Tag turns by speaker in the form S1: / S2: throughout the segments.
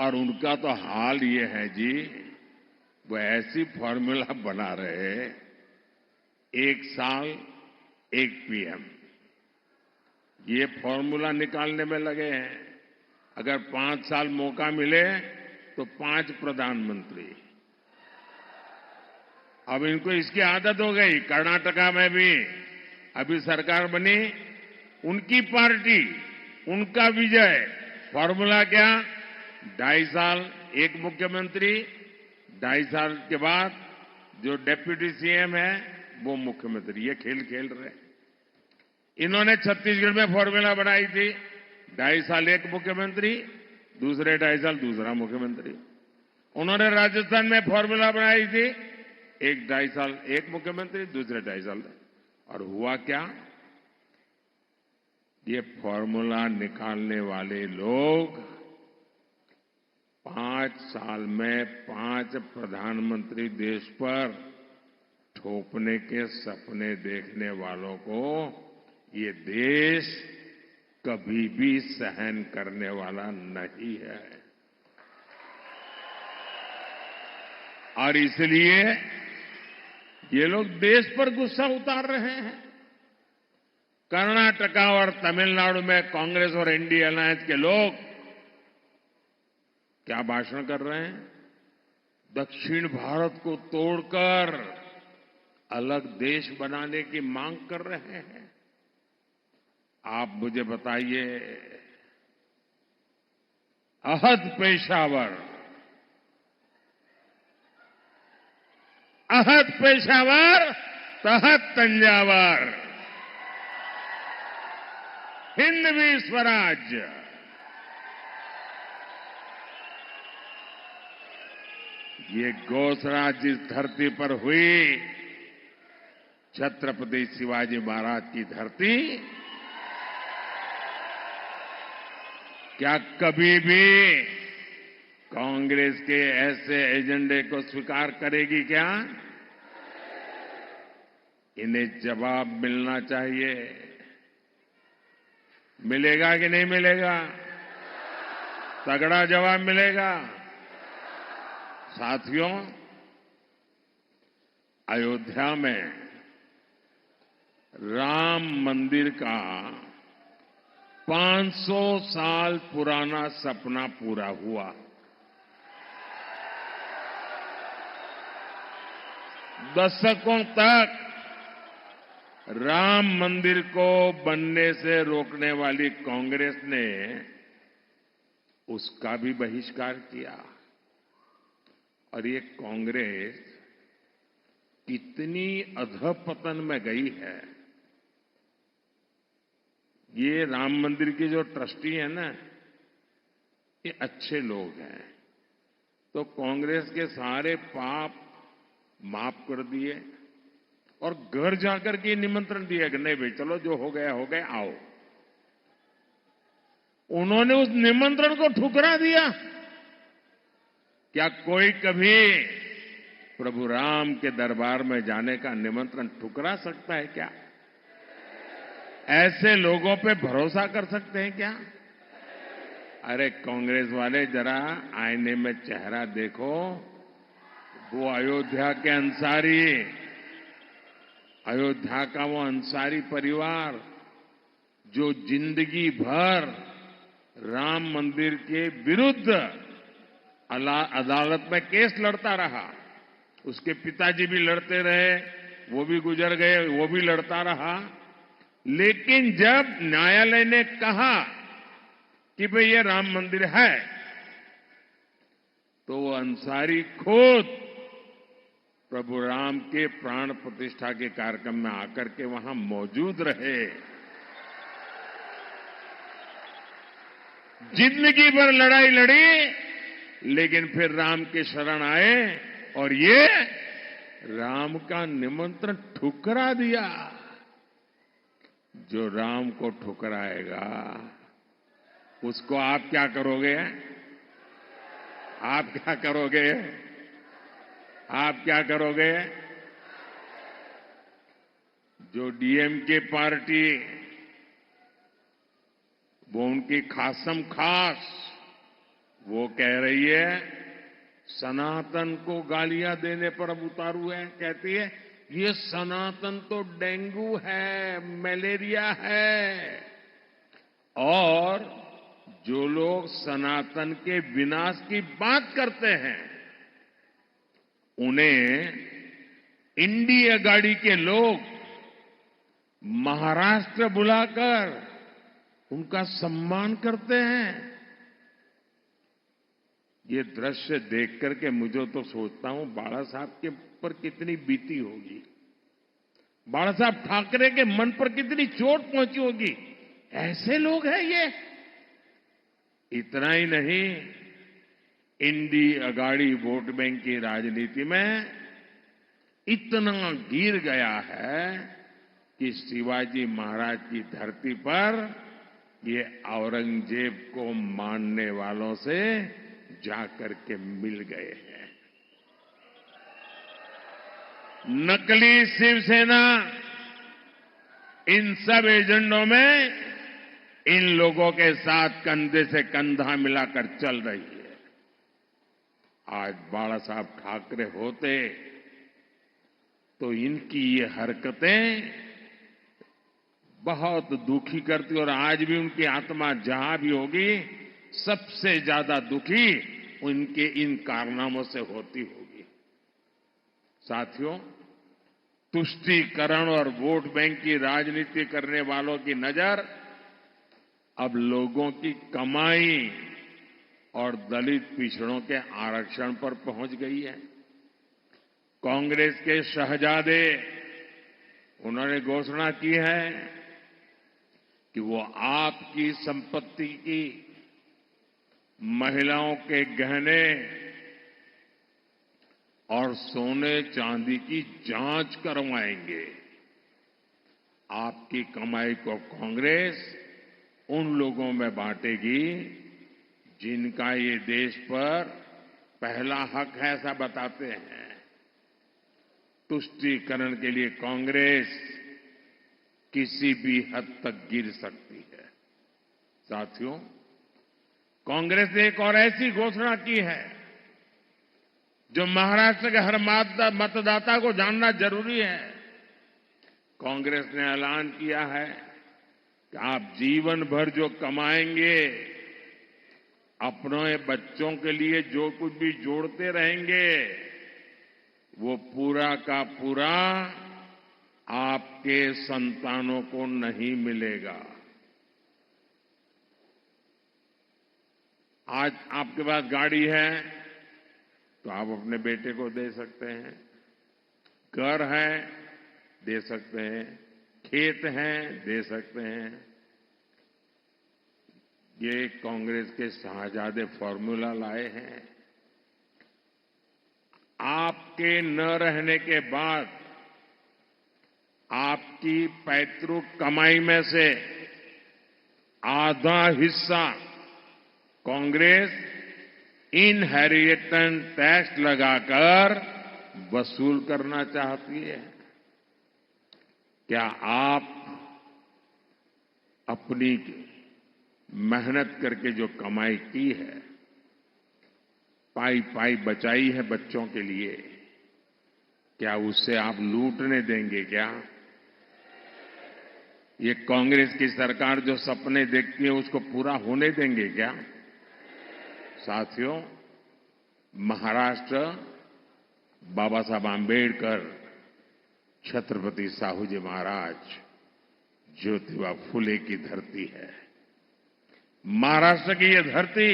S1: और उनका तो हाल ये है जी, वो ऐसी फॉर्मूला बना रहे, एक साल एक पीएम, ये फॉर्मूला निकालने में लगे हैं। अगर 5 साल मौका मिले तो 5 प्रधानमंत्री। अब इनको इसकी आदत हो गई। कर्नाटका में भी अभी सरकार बनी, उनकी पार्टी, उनका विजय। फॉर्मूला क्या? 2.5 साल एक मुख्यमंत्री, 2.5 साल के बाद जो डेप्यूटी सीएम है वो मुख्यमंत्री। ये खेल खेल रहे। इन्होंने छत्तीसगढ़ में फॉर्मूला बनाई थी, 2.5 साल एक मुख्यमंत्री, दूसरे 2.5 साल दूसरा मुख्यमंत्री। उन्होंने राजस्थान में फॉर्मूला बनाई थी, एक 2.5 साल एक मुख्यमंत्री, दूसरे 2.5 साल। और हुआ क्या? ये फॉर्मूला निकालने वाले लोग 5 साल में 5 प्रधानमंत्री देश पर थोपने के सपने देखने वालों को ये देश कभी भी सहन करने वाला नहीं है। और इसलिए ये लोग देश पर गुस्सा उतार रहे हैं। कर्नाटका और तमिलनाडु में कांग्रेस और एनडीए अलायंस के लोग क्या भाषण कर रहे हैं? दक्षिण भारत को तोड़कर अलग देश बनाने की मांग कर रहे हैं। आप मुझे बताइए, अहद पेशावर तहत तंजावर, हिंदवी स्वराज्य। ये घोषणा जिस धरती पर हुई, छत्रपति शिवाजी महाराज की धरती, क्या कभी भी कांग्रेस के ऐसे एजेंडे को स्वीकार करेगी क्या? इन्हें जवाब मिलना चाहिए। मिलेगा कि नहीं मिलेगा? तगड़ा जवाब मिलेगा। साथियों, अयोध्या में राम मंदिर का 500 साल पुराना सपना पूरा हुआ। दशकों तक राम मंदिर को बनने से रोकने वाली कांग्रेस ने उसका भी बहिष्कार किया। और ये कांग्रेस कितनी अधपतन में गई है। ये राम मंदिर के जो ट्रस्टी है ना, ये अच्छे लोग हैं, तो कांग्रेस के सारे पाप माफ कर दिए और घर जाकर के निमंत्रण दिया कि नहीं भाई चलो, जो हो गया आओ। उन्होंने उस निमंत्रण को ठुकरा दिया। क्या कोई कभी प्रभु राम के दरबार में जाने का निमंत्रण ठुकरा सकता है क्या? ऐसे लोगों पे भरोसा कर सकते हैं क्या? अरे कांग्रेस वाले, जरा आईने में चेहरा देखो। वो अयोध्या के अंसारी, अयोध्या का वो अंसारी परिवार जो जिंदगी भर राम मंदिर के विरुद्ध अदालत में केस लड़ता रहा। उसके पिताजी भी लड़ते रहे, वो भी गुजर गए, वो भी लड़ता रहा। लेकिन जब न्यायालय ने कहा कि भाई ये राम मंदिर है, तो वो अंसारी खुद प्रभु राम के प्राण प्रतिष्ठा के कार्यक्रम में आकर के वहां मौजूद रहे। जिंदगी भर लड़ाई लड़ी, लेकिन फिर राम के शरण आए और ये राम का निमंत्रण ठुकरा दिया। जो राम को ठुकराएगा उसको आप क्या करोगे? आप क्या करोगे? आप क्या करोगे? जो डीएमके पार्टी, वो उनकी खासम खास वो कह रही है सनातन को गालियां देने पर अब उतारू है। कहती है ये सनातन तो डेंगू है, मलेरिया है। और जो लोग सनातन के विनाश की बात करते हैं उन्हें इंडी अगाड़ी के लोग महाराष्ट्र बुलाकर उनका सम्मान करते हैं। ये दृश्य देख करके मुझे तो सोचता हूं बाला साहब के पर कितनी बीती होगी, बाला साहब ठाकरे के मन पर कितनी चोट पहुंची होगी। ऐसे लोग हैं ये। इतना ही नहीं, इंडी अगाड़ी वोट बैंक की राजनीति में इतना गिर गया है कि शिवाजी महाराज की धरती पर ये औरंगजेब को मानने वालों से जाकर के मिल गए हैं। नकली शिवसेना इन सब एजेंडों में इन लोगों के साथ कंधे से कंधा मिलाकर चल रही है। आज बाला साहब ठाकरे होते तो इनकी ये हरकतें बहुत दुखी करती और आज भी उनकी आत्मा जहां भी होगी सबसे ज्यादा दुखी उनके इन कारनामों से होती होगी। साथियों, तुष्टीकरण और वोट बैंक की राजनीति करने वालों की नजर अब लोगों की कमाई और दलित पिछड़ों के आरक्षण पर पहुंच गई है। कांग्रेस के शहजादे उन्होंने घोषणा की है कि वो आपकी संपत्ति की, महिलाओं के गहने और सोने चांदी की जांच करवाएंगे। आपकी कमाई को कांग्रेस उन लोगों में बांटेगी जिनका ये देश पर पहला हक है, ऐसा बताते हैं। तुष्टीकरण के लिए कांग्रेस किसी भी हद तक गिर सकती है। साथियों, कांग्रेस ने एक और ऐसी घोषणा की है जो महाराष्ट्र के हर मतदाता को जानना जरूरी है। कांग्रेस ने ऐलान किया है कि आप जीवन भर जो कमाएंगे, अपने बच्चों के लिए जो कुछ भी जोड़ते रहेंगे, वो पूरा का पूरा आपके संतानों को नहीं मिलेगा। आज आपके पास गाड़ी है तो आप अपने बेटे को दे सकते हैं, घर है दे सकते हैं, खेत हैं दे सकते हैं। ये कांग्रेस के शाहजादे फॉर्मूला लाए हैं। आपके न रहने के बाद आपकी पैतृक कमाई में से आधा हिस्सा कांग्रेस इनहेरिटेंस टैक्स लगाकर वसूल करना चाहती है। क्या आप अपनी मेहनत करके जो कमाई की है, पाई पाई बचाई है बच्चों के लिए, क्या उससे आप लूटने देंगे क्या? ये कांग्रेस की सरकार जो सपने देखती है उसको पूरा होने देंगे क्या? साथियों, महाराष्ट्र बाबा साहब आंबेडकर, छत्रपति साहू जी महाराज, ज्योतिबा फुले की धरती है। महाराष्ट्र की यह धरती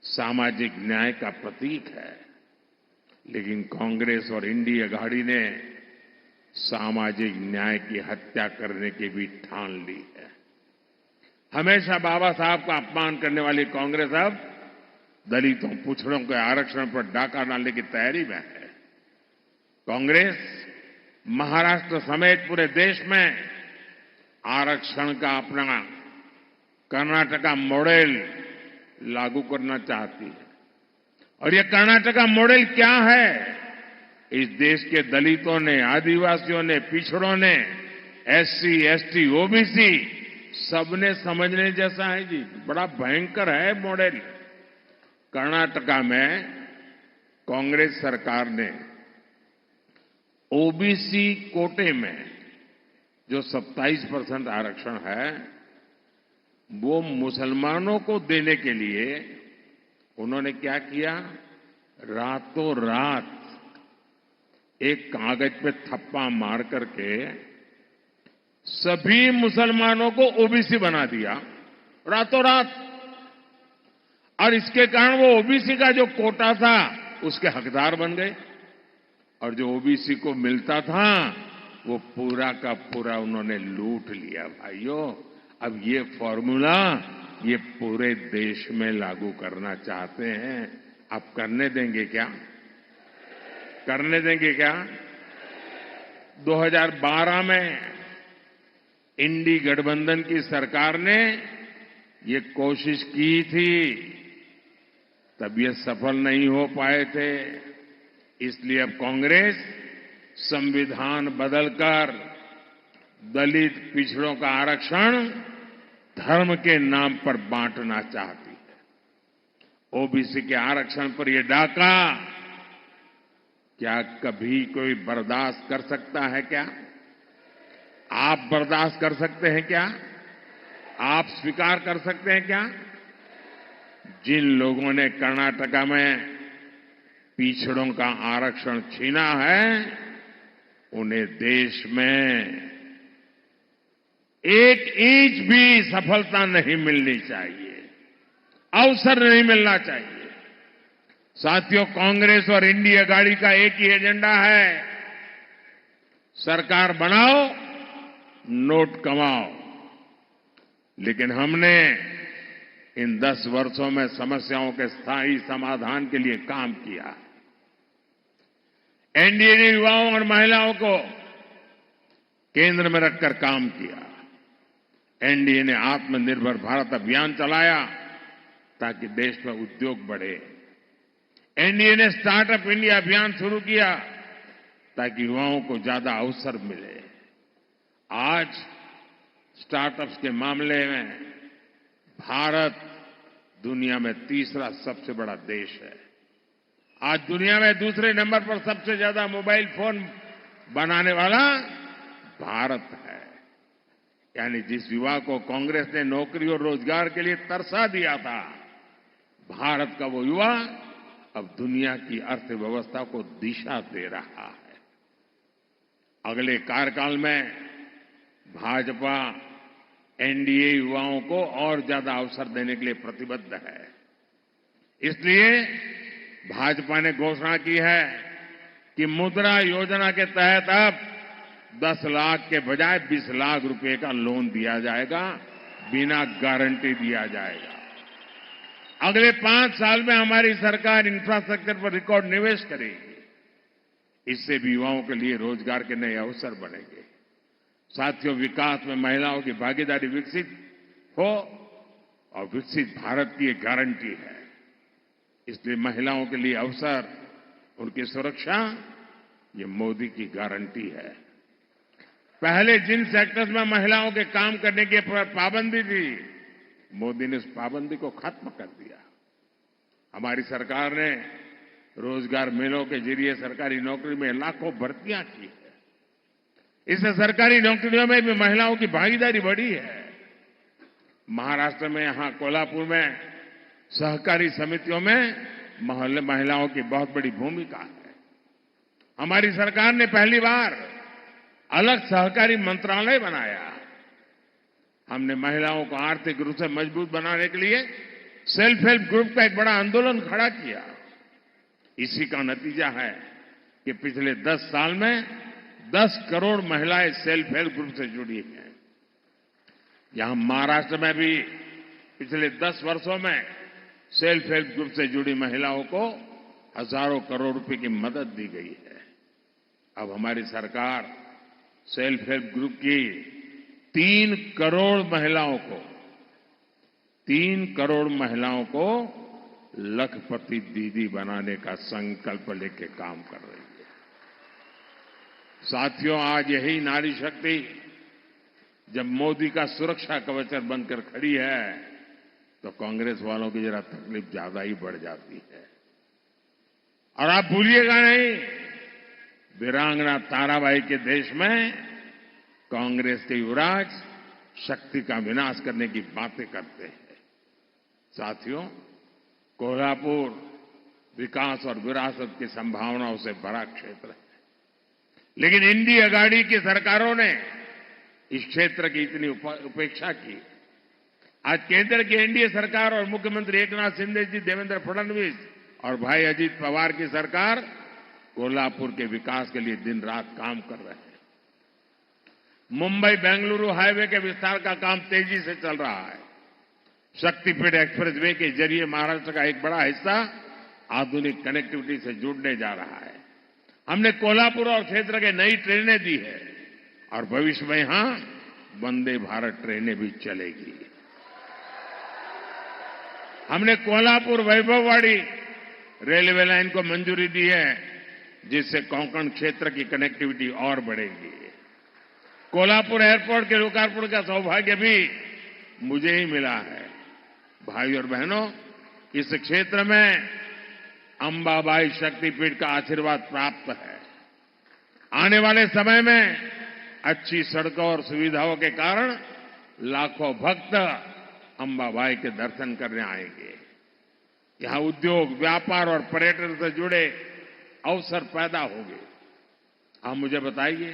S1: सामाजिक न्याय का प्रतीक है, लेकिन कांग्रेस और इंडी अघाड़ी ने सामाजिक न्याय की हत्या करने की भी ठान ली है। हमेशा बाबा साहब का अपमान करने वाली कांग्रेस अब दलितों, पिछड़ों के आरक्षण पर डाका डालने की तैयारी में है। कांग्रेस महाराष्ट्र समेत पूरे देश में आरक्षण का अपना कर्नाटका मॉडल लागू करना चाहती है। और ये कर्नाटका मॉडल क्या है? इस देश के दलितों ने, आदिवासियों ने, पिछड़ों ने, एससी, एसटी, ओबीसी सबने समझने जैसा है जी। बड़ा भयंकर है मॉडल। कर्नाटका में कांग्रेस सरकार ने ओबीसी कोटे में जो 27% आरक्षण है वो मुसलमानों को देने के लिए उन्होंने क्या किया, रातों रात एक कागज पे थप्पा मार करके सभी मुसलमानों को ओबीसी बना दिया रातों रात। और इसके कारण वो ओबीसी का जो कोटा था उसके हकदार बन गए और जो ओबीसी को मिलता था वो पूरा का पूरा उन्होंने लूट लिया। भाइयों, अब ये फॉर्मूला ये पूरे देश में लागू करना चाहते हैं। आप करने देंगे क्या? करने देंगे क्या? 2012 में इंडी गठबंधन की सरकार ने ये कोशिश की थी, तब ये सफल नहीं हो पाए थे। इसलिए अब कांग्रेस संविधान बदलकर दलित पिछड़ों का आरक्षण धर्म के नाम पर बांटना चाहती है। ओबीसी के आरक्षण पर यह डाका क्या कभी कोई बर्दाश्त कर सकता है क्या? आप बर्दाश्त कर सकते हैं क्या? आप स्वीकार कर सकते हैं क्या? जिन लोगों ने कर्नाटका में पिछड़ों का आरक्षण छीना है उन्हें देश में एक इंच भी सफलता नहीं मिलनी चाहिए, अवसर नहीं मिलना चाहिए। साथियों, कांग्रेस और इंडिया गाड़ी का एक ही एजेंडा है, सरकार बनाओ, नोट कमाओ। लेकिन हमने इन 10 वर्षों में समस्याओं के स्थायी समाधान के लिए काम किया। एनडीए ने युवाओं और महिलाओं को केंद्र में रखकर काम किया। एनडीए ने आत्मनिर्भर भारत अभियान चलाया ताकि देश में उद्योग बढ़े। एनडीए ने स्टार्टअप इंडिया अभियान शुरू किया ताकि युवाओं को ज्यादा अवसर मिले। आज स्टार्टअप्स के मामले में भारत दुनिया में तीसरा सबसे बड़ा देश है। आज दुनिया में दूसरे नंबर पर सबसे ज्यादा मोबाइल फोन बनाने वाला भारत है। यानी जिस युवा को कांग्रेस ने नौकरी और रोजगार के लिए तरसा दिया था, भारत का वो युवा अब दुनिया की अर्थव्यवस्था को दिशा दे रहा है। अगले कार्यकाल में भाजपा एनडीए युवाओं को और ज्यादा अवसर देने के लिए प्रतिबद्ध है। इसलिए भाजपा ने घोषणा की है कि मुद्रा योजना के तहत अब 10 लाख के बजाय 20 लाख रुपए का लोन दिया जाएगा, बिना गारंटी दिया जाएगा। अगले 5 साल में हमारी सरकार इंफ्रास्ट्रक्चर पर रिकॉर्ड निवेश करेगी। इससे भी युवाओं के लिए रोजगार के नए अवसर बनेंगे। साथियों, विकास में महिलाओं की भागीदारी विकसित हो और विकसित भारत की एक गारंटी है। इसलिए महिलाओं के लिए अवसर, उनकी सुरक्षा, ये मोदी की गारंटी है। पहले जिन सेक्टर्स में महिलाओं के काम करने की पाबंदी थी, मोदी ने उस पाबंदी को खत्म कर दिया। हमारी सरकार ने रोजगार मेलों के जरिए सरकारी नौकरी में लाखों भर्तियां की है। इससे सरकारी नौकरियों में भी महिलाओं की भागीदारी बढ़ी है। महाराष्ट्र में, यहां कोल्हापुर में सहकारी समितियों में महिलाओं की बहुत बड़ी भूमिका है। हमारी सरकार ने पहली बार अलग सहकारी मंत्रालय बनाया। हमने महिलाओं को आर्थिक रूप से मजबूत बनाने के लिए सेल्फ हेल्प ग्रुप का एक बड़ा आंदोलन खड़ा किया। इसी का नतीजा है कि पिछले 10 साल में 10 करोड़ महिलाएं सेल्फ हेल्प ग्रुप से जुड़ी हैं। यहां महाराष्ट्र में भी पिछले 10 वर्षों में सेल्फ हेल्प ग्रुप से जुड़ी महिलाओं को हजारों करोड़ रुपए की मदद दी गई है। अब हमारी सरकार सेल्फ हेल्प ग्रुप की 3 करोड़ महिलाओं को लखपति दीदी बनाने का संकल्प लेके काम कर रही है। साथियों, आज यही नारी शक्ति जब मोदी का सुरक्षा कवच बनकर खड़ी है, तो कांग्रेस वालों की जरा तकलीफ ज्यादा ही बढ़ जाती है। और आप भूलिएगा नहीं, वीरांगना ताराबाई के देश में कांग्रेस के युवराज शक्ति का विनाश करने की बातें करते हैं। साथियों, कोल्हापुर विकास और विरासत की संभावनाओं से भरा क्षेत्र है, लेकिन इंडी अगाड़ी की सरकारों ने इस क्षेत्र की इतनी उपेक्षा की। आज केंद्र की एनडीए सरकार और मुख्यमंत्री एकनाथ शिंदे जी, देवेंद्र फडणवीस और भाई अजीत पवार की सरकार कोल्हापुर के विकास के लिए दिन रात काम कर रहे हैं। मुंबई बेंगलुरु हाईवे के विस्तार का काम तेजी से चल रहा है। शक्तिपीठ एक्सप्रेसवे के जरिए महाराष्ट्र का एक बड़ा हिस्सा आधुनिक कनेक्टिविटी से जुड़ने जा रहा है। हमने कोल्हापुर और क्षेत्र के नई ट्रेनें दी है और भविष्य में यहां वंदे भारत ट्रेनें भी चलेगी। हमने कोल्हापुर वैभववाड़ी रेलवे लाइन को मंजूरी दी है, जिससे कोंकण क्षेत्र की कनेक्टिविटी और बढ़ेगी। कोल्हापुर एयरपोर्ट के लोकार्पण का सौभाग्य भी मुझे ही मिला है। भाई और बहनों, इस क्षेत्र में अंबाबाई शक्तिपीठ का आशीर्वाद प्राप्त है। आने वाले समय में अच्छी सड़कों और सुविधाओं के कारण लाखों भक्त अंबाबाई के दर्शन करने आएंगे। यहां उद्योग, व्यापार और पर्यटन से जुड़े अवसर पैदा होंगे। आप मुझे बताइए,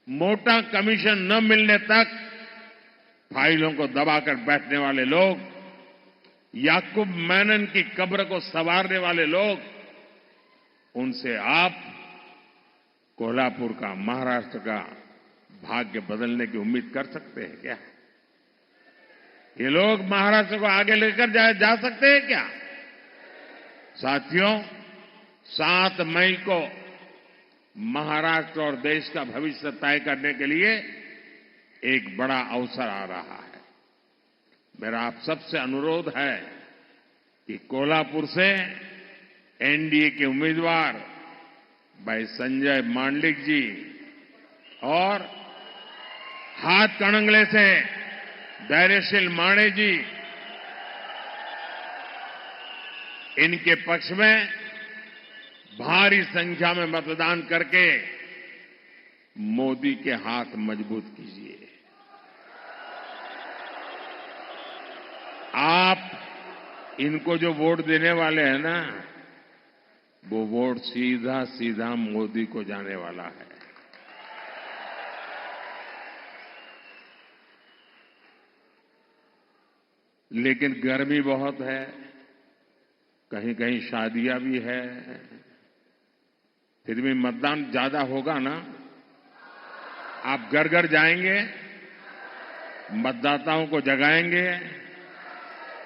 S1: मोटा कमीशन न मिलने तक फाइलों को दबाकर बैठने वाले लोग, याकूब मेनन की कब्र को संवारने वाले लोग, उनसे आप कोल्हापुर का, महाराष्ट्र का भाग्य बदलने की उम्मीद कर सकते हैं क्या? ये लोग महाराष्ट्र को आगे लेकर जा सकते हैं क्या? साथियों, 7 मई को महाराष्ट्र और देश का भविष्य तय करने के लिए एक बड़ा अवसर आ रहा है। मेरा आप सबसे अनुरोध है कि कोल्हापुर से एनडीए के उम्मीदवार भाई संजय मांडलिक जी और हाथकणंगले से धैर्यशील माणे जी, इनके पक्ष में भारी संख्या में मतदान करके मोदी के हाथ मजबूत कीजिए। आप इनको जो वोट देने वाले हैं ना, वो वोट सीधा सीधा मोदी को जाने वाला है। लेकिन गर्मी बहुत है, कहीं कहीं शादियां भी है, फिर भी मतदान ज्यादा होगा ना? आप घर घर जाएंगे, मतदाताओं को जगाएंगे,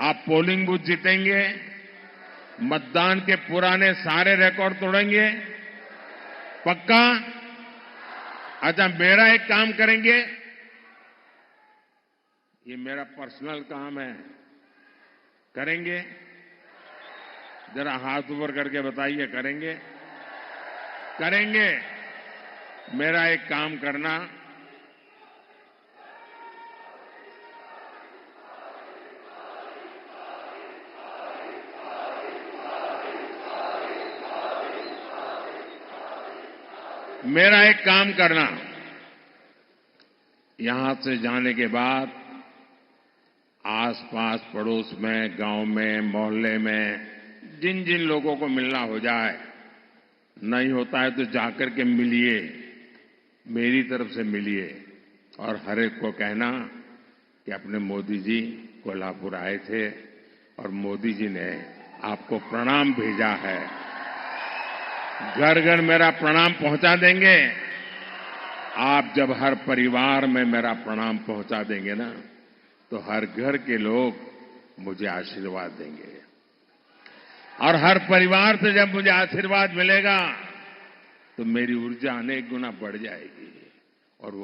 S1: आप पोलिंग बूथ जीतेंगे, मतदान के पुराने सारे रिकॉर्ड तोड़ेंगे, पक्का? अच्छा, मेरा एक काम करेंगे, ये मेरा पर्सनल काम है, करेंगे? जरा हाथ ऊपर करके बताइए, करेंगे? करेंगे? मेरा एक काम करना, यहां से जाने के बाद आसपास पड़ोस में, गांव में, मोहल्ले में जिन जिन लोगों को मिलना हो जाए, नहीं होता है तो जाकर के मिलिए, मेरी तरफ से मिलिए और हर एक को कहना कि अपने मोदी जी कोल्हापुर आए थे और मोदी जी ने आपको प्रणाम भेजा है। घर घर मेरा प्रणाम पहुंचा देंगे। आप जब हर परिवार में मेरा प्रणाम पहुंचा देंगे ना, तो हर घर के लोग मुझे आशीर्वाद देंगे और हर परिवार से जब मुझे आशीर्वाद मिलेगा तो मेरी ऊर्जा अनेक गुना बढ़ जाएगी और वो